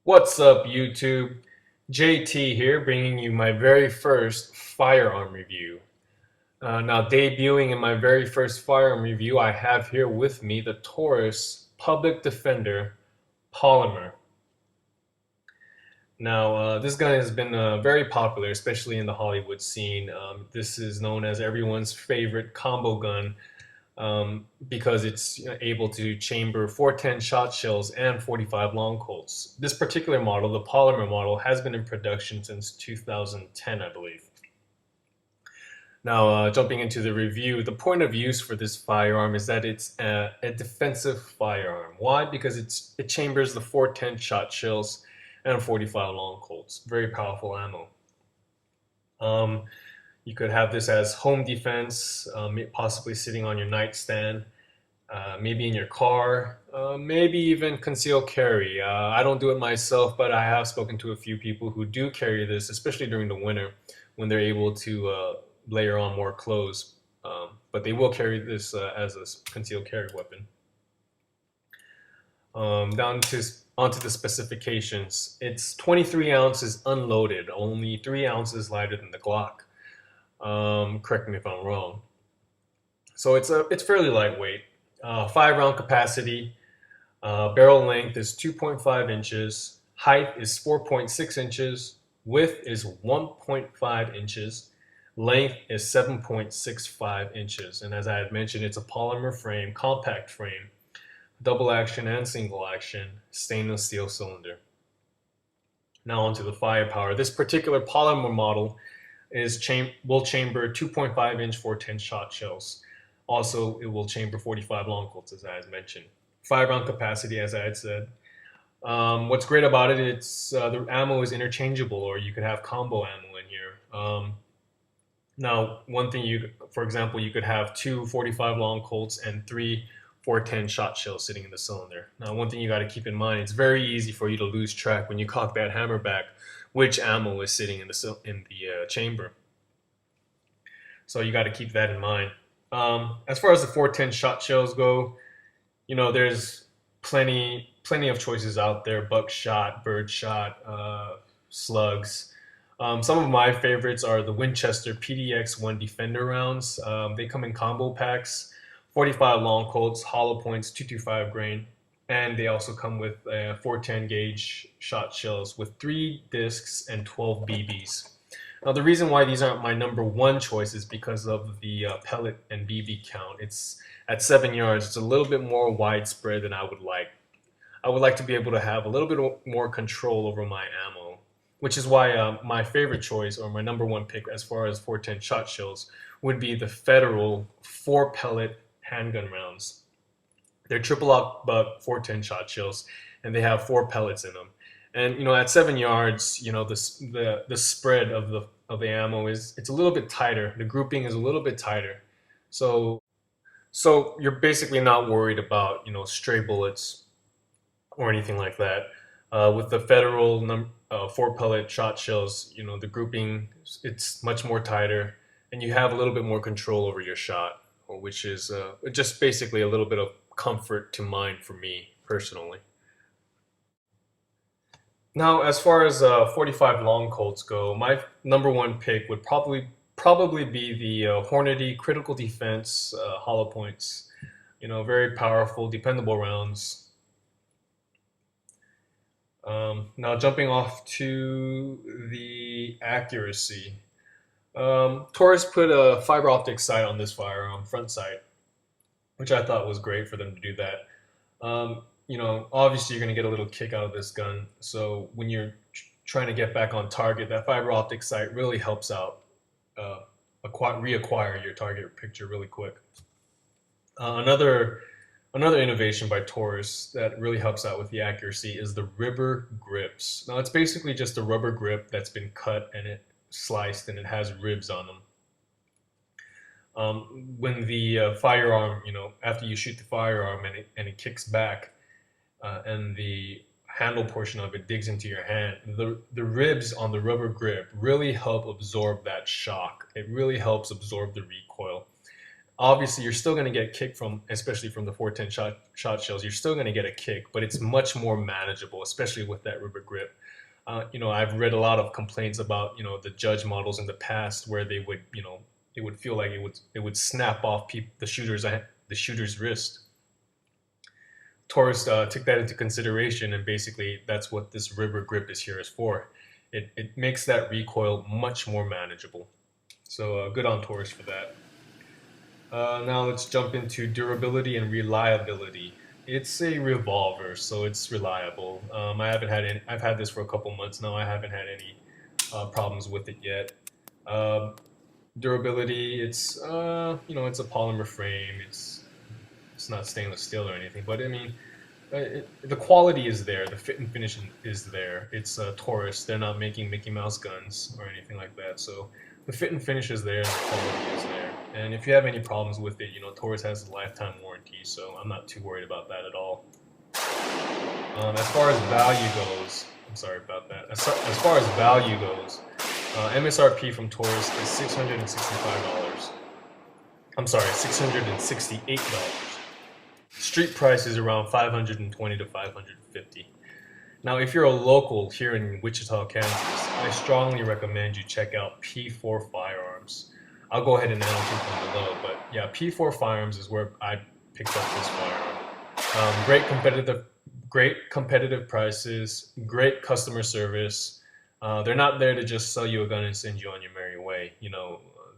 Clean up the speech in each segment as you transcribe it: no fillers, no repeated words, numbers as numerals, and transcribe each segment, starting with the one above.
What's up, YouTube? JT here, bringing you my very first firearm review. Now, debuting in my very first firearm review, I have here with me the Taurus Public Defender Polymer. Now, this gun has been very popular, especially in the Hollywood scene. This is known as everyone's favorite combo gun because it's able to chamber 410 shot shells and 45 long Colts. This particular model, the Polymer model, has been in production since 2010, I believe. Now, jumping into the review, the point of use for this firearm is that it's a defensive firearm. Why? Because it chambers the 410 shot shells and 45 long Colts. Very powerful ammo. Um, you could have this as home defense, possibly sitting on your nightstand, maybe in your car, maybe even concealed carry. I don't do it myself, but I have spoken to a few people who do carry this, especially during the winter when they're able to layer on more clothes. But they will carry this as a concealed carry weapon. Down to onto the specifications. It's 23 ounces unloaded, only 3 ounces lighter than the Glock. Correct me if I'm wrong. So it's fairly lightweight. 5 round capacity. Barrel length is 2.5 inches. Height is 4.6 inches. Width is 1.5 inches. Length is 7.65 inches. And as I had mentioned, it's a polymer frame, compact frame, double action and single action, stainless steel cylinder. Now onto the firepower. This particular polymer model will chamber 2.5-inch 410 shot shells. Also, it will chamber 45 long Colts, as I had mentioned. 5 round capacity, as I had said. What's great about it, it's the ammo is interchangeable, or you could have combo ammo in here. Now, one thing for example, you could have two 45 long Colts and three 410 shot shells sitting in the cylinder. Now, one thing you got to keep in mind, it's very easy for you to lose track when you cock that hammer back, which ammo is sitting in the chamber. So you got to keep that in mind. As far as the 410 shot shells go, there's plenty of choices out there: buckshot, birdshot, slugs. Some of my favorites are the Winchester PDX-1 Defender rounds. They come in combo packs, 45 long Colts, hollow points, 225 grain, and they also come with 410 gauge shot shells with 3 discs and 12 BBs. Now, the reason why these aren't my number one choice is because of the pellet and BB count. It's at 7 yards. It's a little bit more widespread than I would like. I would like to be able to have a little bit more control over my ammo, which is why my favorite choice, or my number one pick as far as 410 shot shells, would be the Federal 4 pellet handgun rounds. They're triple lock buck 410 shot shells, and they have 4 pellets in them. And at 7 yards, the spread of the ammo it's a little bit tighter. The grouping is a little bit tighter, so you're basically not worried about stray bullets or anything like that. With the Federal 4 pellet shot shells, the grouping it's much more tighter, and you have a little bit more control over your shot, which is just basically a little bit of comfort to mind for me personally. Now, as far as 45 long Colts go, my number one pick would probably be the Hornady Critical Defense hollow points. Very powerful, dependable rounds. Now, jumping off to the accuracy, Taurus put a fiber optic sight on this firearm, front sight, which I thought was great for them to do that. Obviously you're going to get a little kick out of this gun. So when you're trying to get back on target, that fiber optic sight really helps out reacquire your target picture really quick. Another innovation by Taurus that really helps out with the accuracy is the rubber grips. Now it's basically just a rubber grip that's been cut and it sliced and it has ribs on them. When the firearm, after you shoot the firearm and it kicks back, and the handle portion of it digs into your hand, the ribs on the rubber grip really help absorb that shock. It really helps absorb the recoil. Obviously, you're still going to get kick from, especially from the 410 shot shells. You're still going to get a kick, but it's much more manageable, especially with that rubber grip. I've read a lot of complaints about the Judge models in the past where they would it would feel like it would snap off the shooter's wrist. Taurus took that into consideration, and basically that's what this rubber grip is for. It makes that recoil much more manageable. So good on Taurus for that. Now let's jump into durability and reliability. It's a revolver, so it's reliable. I haven't had any. I've had this for a couple months now. I haven't had any problems with it yet. Uh, Durability, it's a polymer frame. It's not stainless steel or anything, but I mean, the quality is there. The fit and finish is there. It's Taurus. They're not making Mickey Mouse guns or anything like that. So the fit and finish is there, and the quality is there. And if you have any problems with it, Taurus has a lifetime warranty, so I'm not too worried about that at all. As far as value goes, I'm sorry about that. As far as value goes, MSRP from Taurus is $665. I'm sorry, $668. Street price is around $520 to $550. Now, if you're a local here in Wichita, Kansas, I strongly recommend you check out P4 Firearms. I'll go ahead and annotate them below, but yeah, P4 Firearms is where I picked up this firearm. Great competitive prices, great customer service. They're not there to just sell you a gun and send you on your merry way.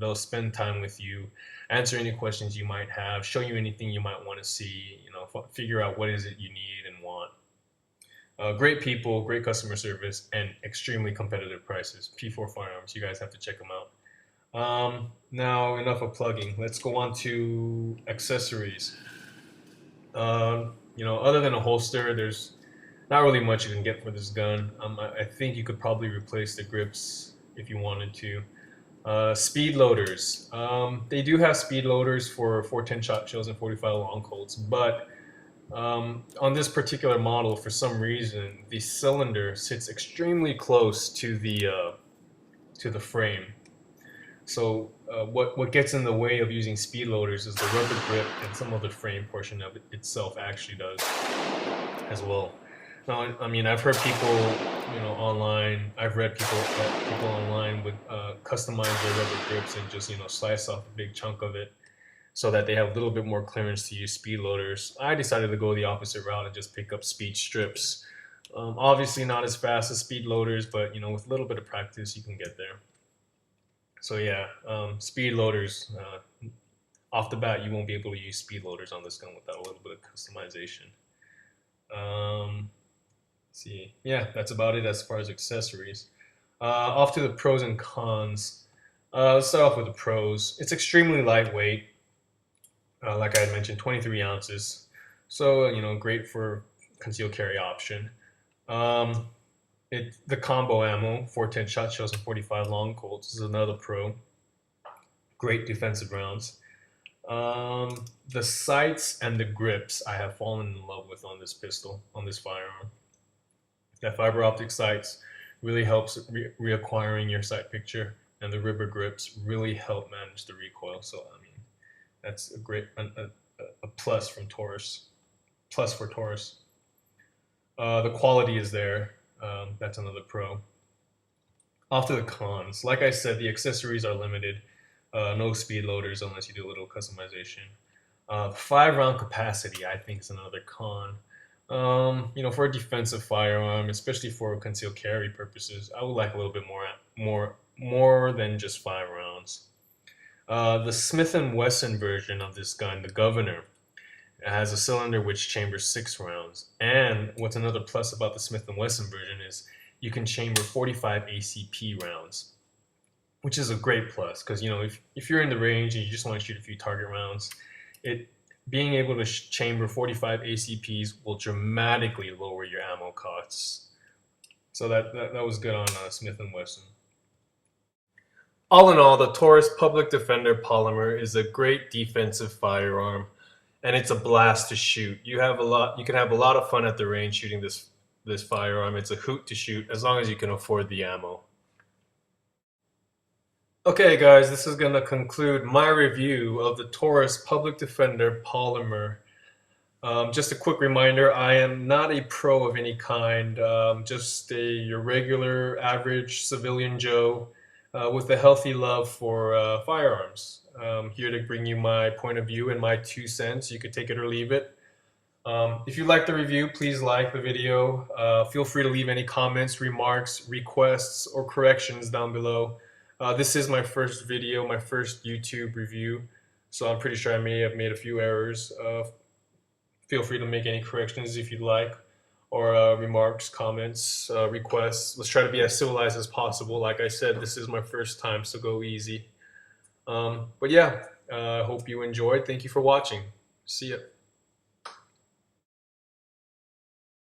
They'll spend time with you, answer any questions you might have, show you anything you might want to see, figure out what is it you need and want. Great people, great customer service, and extremely competitive prices. P4 Firearms, you guys have to check them out. Now, enough of plugging. Let's go on to accessories. Other than a holster, there's not really much you can get for this gun. I think you could probably replace the grips if you wanted to. Speed loaders. They do have speed loaders for 410 shot shells and 45 long Colts, but on this particular model, for some reason, the cylinder sits extremely close to the frame. So what gets in the way of using speed loaders is the rubber grip, and some of the frame portion of it itself actually does as well. Now, I mean, I've heard people, online. I've read people online would customize their rubber grips and just slice off a big chunk of it so that they have a little bit more clearance to use speed loaders. I decided to go the opposite route and just pick up speed strips. Obviously not as fast as speed loaders, but with a little bit of practice, you can get there. So yeah, speed loaders. Off the bat, you won't be able to use speed loaders on this gun without a little bit of customization. See, yeah, that's about it as far as accessories. Off to the pros and cons. Let's start off with the pros. It's extremely lightweight. Like I had mentioned, 23 ounces. So, great for concealed carry option. The combo ammo, 410 shot shells and 45 long Colts, is another pro. Great defensive rounds. The sights and the grips I have fallen in love with on this pistol, on this firearm. That fiber optic sights really helps reacquiring your sight picture, and the rubber grips really help manage the recoil. So I mean, that's a plus from Taurus. Plus for Taurus. The quality is there. That's another pro. Off to the cons. Like I said, the accessories are limited. No speed loaders unless you do a little customization. 5-round capacity, I think, is another con. For a defensive firearm, especially for concealed carry purposes, I would like a little bit more than just 5 rounds. The Smith & Wesson version of this gun, the Governor, has a cylinder which chambers 6 rounds. And what's another plus about the Smith & Wesson version is you can chamber 45 ACP rounds, which is a great plus because, if you're in the range and you just want to shoot a few target rounds, being able to chamber 45 ACPs will dramatically lower your ammo costs. So that was good on Smith & Wesson. All in all, the Taurus Public Defender Polymer is a great defensive firearm, and it's a blast to shoot. You can have a lot of fun at the range shooting this firearm. It's a hoot to shoot as long as you can afford the ammo. Okay, guys, this is going to conclude my review of the Taurus Public Defender Polymer. Just a quick reminder, I am not a pro of any kind, just your regular average civilian Joe with a healthy love for firearms. Here to bring you my point of view and my 2 cents. You could take it or leave it. If you like the review, please like the video. Feel free to leave any comments, remarks, requests, or corrections down below. This is my first video, my first YouTube review, so I'm pretty sure I may have made a few errors. Feel free to make any corrections if you'd like, or remarks, comments, requests. Let's try to be as civilized as possible. Like I said, this is my first time, so go easy. But yeah, I hope you enjoyed. Thank you for watching. See ya.